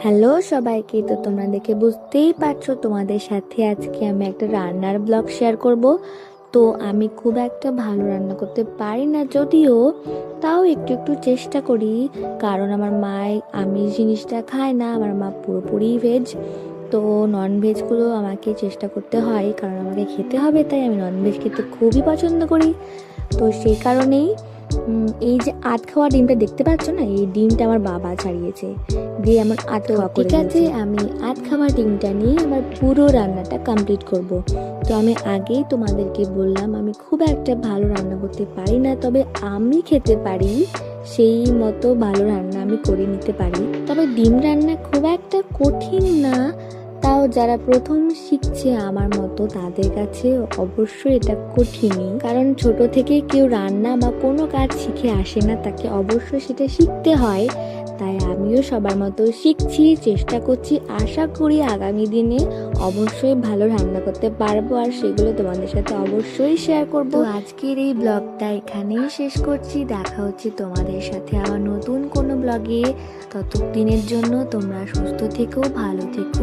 Hello সবাইকে। তো তোমরা দেখে বুঝতেই পারছো তোমাদের সাথে আজকে আমি একটা রান্নার ব্লগ শেয়ার করব। তো আমি খুব একটা ভালো রান্না করতে পারি না যদিও, তাও একটু একটু চেষ্টা করি। কারণ আমার মা আমিষ জিনিসটা খায় না, আমার মা পুরোপুরি ভেজ। তো নন ভেজগুলো আমাকে চেষ্টা করতে হয়, কারণ আমাকে খেতে হবে, তাই আমি নন ভেজ খেতে খুবই পছন্দ করি। তো সেই কারণেই এই যে আট খাওয়া ডিমটা দেখতে পাচ্ছ না, এই ডিমটা আমার বাবা ছাড়িয়েছে দিয়ে আমার আট খাওয়া করে ঠিক আছে, আমি আট খাওয়া ডিমটা নিয়ে আমার পুরো রান্নাটা কমপ্লিট করব। তো আমি আগেই তোমাদেরকে বললাম আমি খুব একটা ভালো রান্না করতে পারি না, তবে আমি খেতে পারি, সেই মতো ভালো রান্না আমি করে নিতে পারি। তবে ডিম রান্না খুব একটা কঠিন না, তাও যারা প্রথম শিখছে আমার মতো তাদের কাছে অবশ্যই এটা কঠিনই। কারণ ছোট থেকে কেউ রান্না বা কোনো কাজ শিখে আসে না, তাকে অবশ্যই সেটা শিখতে হয়। তাই আমিও সবার মতো শিখছি, চেষ্টা করছি, আশা করি আগামী দিনে অবশ্যই ভালো রান্না করতে পারবো, আর সেগুলো তোমাদের সাথে অবশ্যই শেয়ার করব। তো আজকের এই ব্লগটা এখানেই শেষ করছি, দেখা হচ্ছে তোমাদের সাথে আবার নতুন কোনো ব্লগে। ততদিনের জন্য তোমরা সুস্থ থেকো, ভালো থেকো।